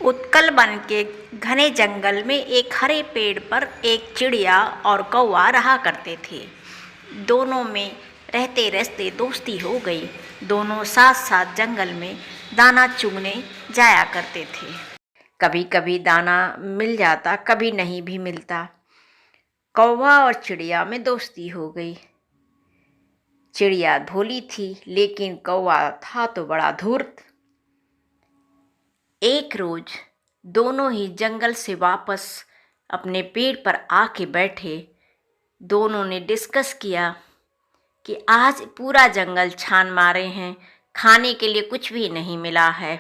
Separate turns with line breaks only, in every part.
Utkal one के घने जंगल में एक हरे पेड़ पर एक चिड़िया और कौवा रहा करते थे। दोनों में रहते रहते दोस्ती हो गई। दोनों साथ साथ जंगल में दाना चुगने जाया करते थे। कभी कभी दाना मिल जाता, कभी नहीं भी मिलता। कौवा और चिड़िया में दोस्ती हो गई। चिड़िया भोली थी, लेकिन कौवा था तो बड़ा धूर्त। एक रोज दोनों ही जंगल से वापस अपने पेड़ पर आके बैठे। दोनों ने डिस्कस किया कि आज पूरा जंगल छान मारे हैं, खाने के लिए कुछ भी नहीं मिला है।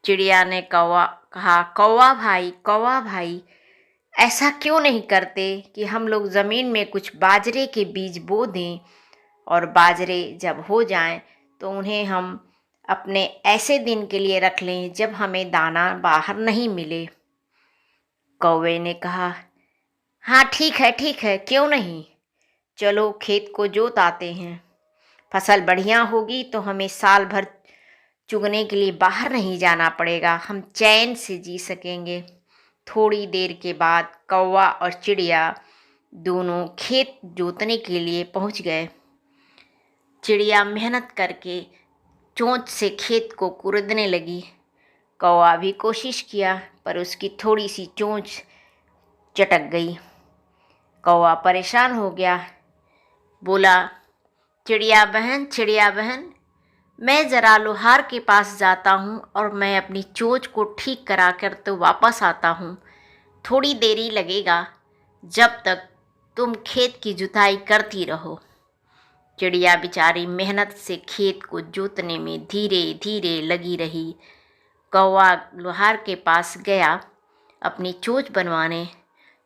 चिड़िया ने कहा, कौवा भाई, ऐसा क्यों नहीं करते कि हम लोग ज़मीन में कुछ बाजरे के बीज बो दें, और बाजरे जब हो जाएं तो उन्हें हम अपने ऐसे दिन के लिए रख लें जब हमें दाना बाहर नहीं मिले। कौवे ने कहा, हाँ ठीक है, क्यों नहीं, चलो खेत को जोत आते हैं। फसल बढ़िया होगी तो हमें साल भर चुगने के लिए बाहर नहीं जाना पड़ेगा, हम चैन से जी सकेंगे। थोड़ी देर के बाद कौवा और चिड़िया दोनों खेत जोतने के लिए पहुंच गए। चिड़िया मेहनत करके चोंच से खेत को कुरदने लगी। कौवा भी कोशिश किया, पर उसकी थोड़ी सी चोंच चटक गई। कौवा परेशान हो गया, बोला, चिड़िया बहन, मैं ज़रा लोहार के पास जाता हूँ और मैं अपनी चोंच को ठीक करा कर तो वापस आता हूँ। थोड़ी देरी लगेगा, जब तक तुम खेत की जुताई करती रहो। चिड़िया बेचारी मेहनत से खेत को जोतने में धीरे धीरे लगी रही। कौवा लोहार के पास गया अपनी चोंच बनवाने।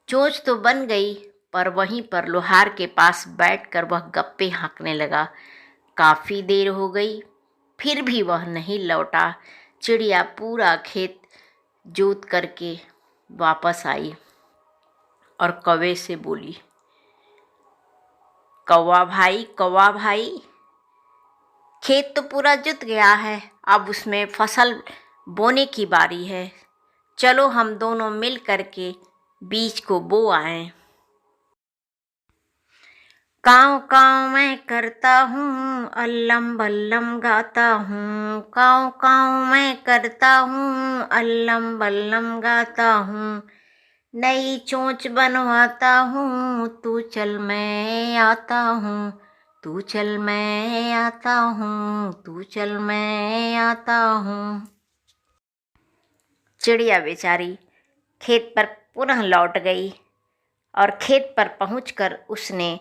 चोंच तो बन गई, पर वहीं पर लोहार के पास बैठकर वह गप्पे हाँकने लगा। काफ़ी देर हो गई, फिर भी वह नहीं लौटा। चिड़िया पूरा खेत जोत करके वापस आई और कौवे से बोली, कौवा भाई, खेत तो पूरा जुत गया है, अब उसमें फसल बोने की बारी है। चलो हम दोनों मिल करके बीज को बो आएं। काँव काँव मैं करता हूँ, अल्लम बल्लम गाता हूँ। काँव काँव मैं करता हूँ, अल्लम बल्लम गाता हूँ। नई चोंच बनवाता हूँ, तू चल मैं आता हूँ। तू चल मैं आता हूँ, तू चल मैं आता हूँ। चिड़िया बेचारी खेत पर पुनः लौट गई और खेत पर पहुंचकर उसने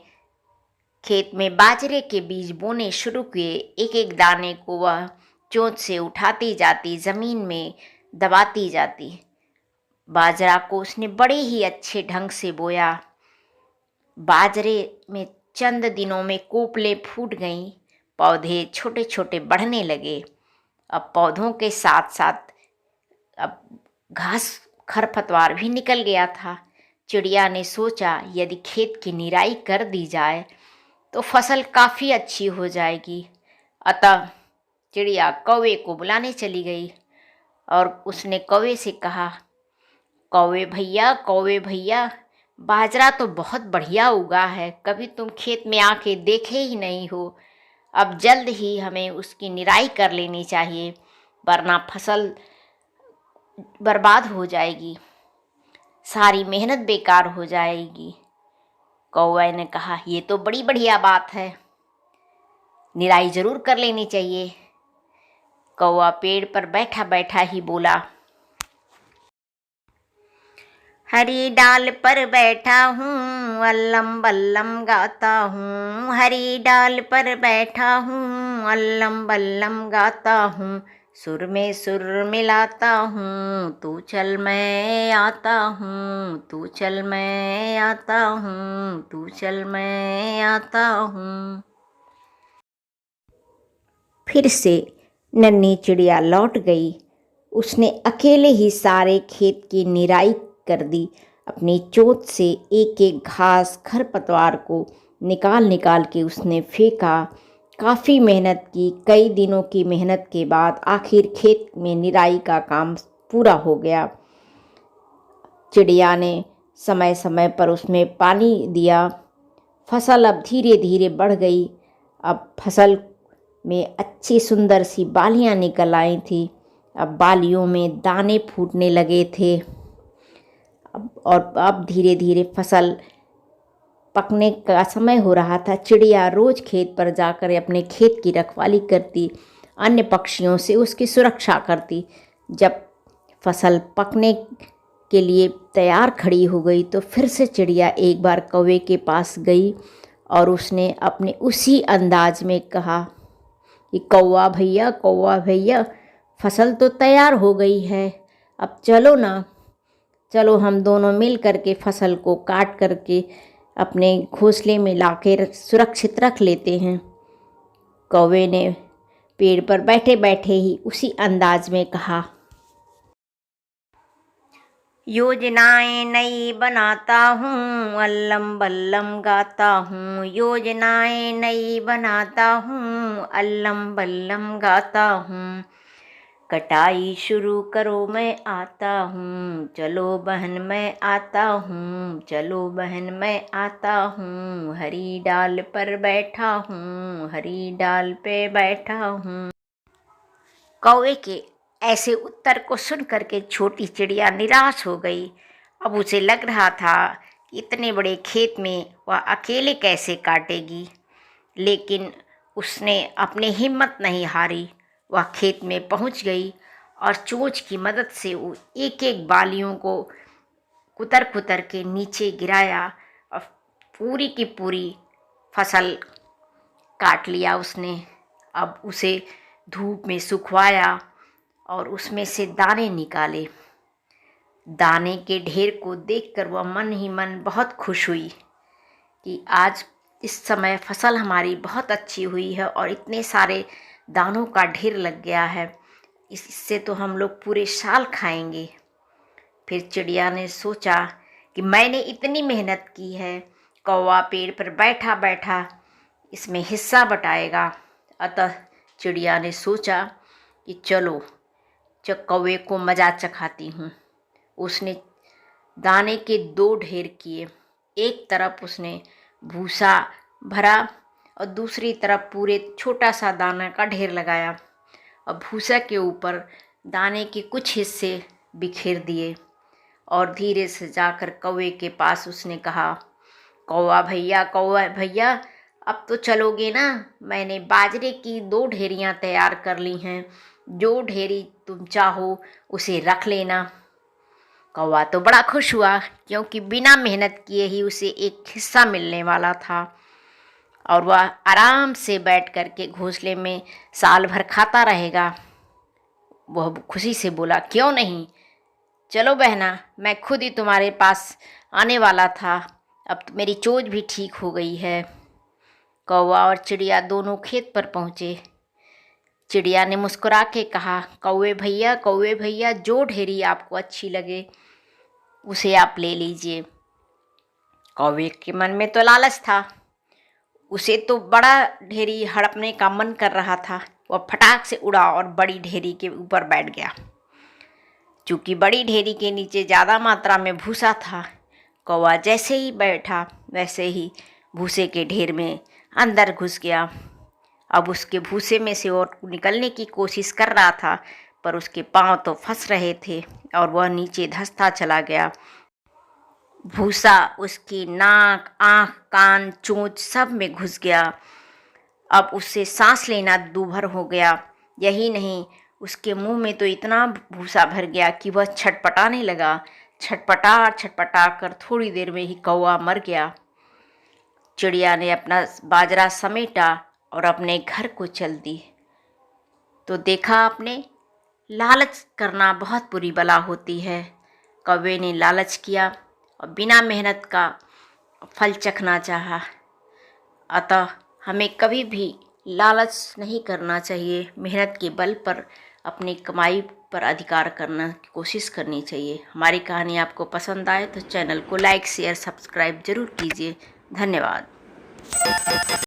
खेत में बाजरे के बीज बोने शुरू किए। एक एक दाने को वह चोंच से उठाती जाती, ज़मीन में दबाती जाती। बाजरा को उसने बड़े ही अच्छे ढंग से बोया। बाजरे में चंद दिनों में कोपलें फूट गईं, पौधे छोटे छोटे बढ़ने लगे। अब पौधों के साथ साथ अब घास खरपतवार भी निकल गया था। चिड़िया ने सोचा, यदि खेत की निराई कर दी जाए तो फसल काफ़ी अच्छी हो जाएगी। अतः चिड़िया कौवे को बुलाने चली गई और उसने कौवे से कहा, कौवे भैया, बाजरा तो बहुत बढ़िया उगा है, कभी तुम खेत में आके देखे ही नहीं हो। अब जल्द ही हमें उसकी निराई कर लेनी चाहिए, वरना फसल बर्बाद हो जाएगी, सारी मेहनत बेकार हो जाएगी। कौवे ने कहा, ये तो बड़ी बढ़िया बात है, निराई ज़रूर कर लेनी चाहिए। कौवा पेड़ पर बैठा बैठा ही बोला, हरी डाल पर बैठा हूँ, अल्लम बल्लम गाता हूँ। हरी डाल पर बैठा हूँ, अल्लम बल्लम गाता हूँ। सुर में सुर मिलाता हूँ, तू चल मैं आता हूँ। तू चल मैं आता हूँ, तू चल मैं आता हूँ। फिर से नन्ही चिड़िया लौट गई। उसने अकेले ही सारे खेत की निराई कर दी। अपनी चोंच से एक एक घास खरपतवार को निकाल निकाल के उसने फेंका। काफ़ी मेहनत की। कई दिनों की मेहनत के बाद आखिर खेत में निराई का काम पूरा हो गया। चिड़िया ने समय समय पर उसमें पानी दिया। फसल अब धीरे धीरे बढ़ गई। अब फसल में अच्छी सुंदर सी बालियां निकल आई थी। अब बालियों में दाने फूटने लगे थे। अब धीरे धीरे फसल पकने का समय हो रहा था। चिड़िया रोज खेत पर जाकर अपने खेत की रखवाली करती, अन्य पक्षियों से उसकी सुरक्षा करती। जब फसल पकने के लिए तैयार खड़ी हो गई तो फिर से चिड़िया एक बार कौवे के पास गई और उसने अपने उसी अंदाज में कहा कि कौवा भैया, फसल तो तैयार हो गई है, अब चलो ना, चलो हम दोनों मिल करके फसल को काट करके अपने घोंसले में लाकर सुरक्षित रख लेते हैं। कौवे ने पेड़ पर बैठे बैठे ही उसी अंदाज में कहा, योजनाएं नई बनाता हूँ, अल्लम बल्लम गाता हूँ। योजनाएं नई बनाता हूँ, अल्लम बल्लम गाता हूँ। कटाई शुरू करो मैं आता हूँ, चलो बहन मैं आता हूँ, चलो बहन मैं आता हूँ। हरी डाल पर बैठा हूँ, हरी डाल पे बैठा हूँ। कौवे के ऐसे उत्तर को सुन करके छोटी चिड़िया निराश हो गई। अब उसे लग रहा था कि इतने बड़े खेत में वह अकेले कैसे काटेगी, लेकिन उसने अपनी हिम्मत नहीं हारी। वह खेत में पहुंच गई और चोंच की मदद से वो एक एक बालियों को कुतर कुतर के नीचे गिराया और पूरी की पूरी फसल काट लिया उसने। अब उसे धूप में सुखवाया और उसमें से दाने निकाले। दाने के ढेर को देखकर वह मन ही मन बहुत खुश हुई कि आज इस समय फसल हमारी बहुत अच्छी हुई है और इतने सारे दानों का ढेर लग गया है, इससे तो हम लोग पूरे साल खाएंगे। फिर चिड़िया ने सोचा कि मैंने इतनी मेहनत की है, कौवा पेड़ पर बैठा बैठा इसमें हिस्सा बटाएगा। अतः चिड़िया ने सोचा कि चलो कौवे को मजा चखाती हूँ। उसने दाने के 2 ढेर किए। एक तरफ उसने भूसा भरा और दूसरी तरफ पूरे छोटा सा दाना का ढेर लगाया और भूसा के ऊपर दाने के कुछ हिस्से बिखेर दिए और धीरे से जाकर कौवे के पास उसने कहा, कौवा भैया, अब तो चलोगे ना? मैंने बाजरे की 2 ढेरियाँ तैयार कर ली हैं, जो ढेरी तुम चाहो उसे रख लेना। कौवा तो बड़ा खुश हुआ, क्योंकि बिना मेहनत किए ही उसे एक हिस्सा मिलने वाला था और वह आराम से बैठ कर के घोंसले में साल भर खाता रहेगा। वह खुशी से बोला, क्यों नहीं, चलो बहना, मैं खुद ही तुम्हारे पास आने वाला था, अब तो मेरी चोंच भी ठीक हो गई है। कौवा और चिड़िया दोनों खेत पर पहुँचे। चिड़िया ने मुस्कुरा के कहा, कौवे भैया, जो ढेरी आपको अच्छी लगे उसे आप ले लीजिए। कौवे के मन में तो लालच था, उसे तो बड़ा ढेरी हड़पने का मन कर रहा था। वह फटाक से उड़ा और बड़ी ढेरी के ऊपर बैठ गया। चूँकि बड़ी ढेरी के नीचे ज़्यादा मात्रा में भूसा था, कौवा जैसे ही बैठा वैसे ही भूसे के ढेर में अंदर घुस गया। अब उसके भूसे में से और निकलने की कोशिश कर रहा था, पर उसके पांव तो फंस रहे थे और वह नीचे धंसता चला गया। भूसा उसकी नाक, आँख, कान, चोंच सब में घुस गया। अब उससे सांस लेना दूभर हो गया। यही नहीं, उसके मुंह में तो इतना भूसा भर गया कि वह छटपटाने लगा। छटपटा कर थोड़ी देर में ही कौवा मर गया। चिड़िया ने अपना बाजरा समेटा और अपने घर को चल दी। तो देखा आपने, लालच करना बहुत बुरी बला होती है। कौवे ने लालच किया और बिना मेहनत का फल चखना चाहा। अतः हमें कभी भी लालच नहीं करना चाहिए, मेहनत के बल पर अपनी कमाई पर अधिकार करना की कोशिश करनी चाहिए। हमारी कहानी आपको पसंद आए तो चैनल को लाइक, शेयर, सब्सक्राइब जरूर कीजिए। धन्यवाद।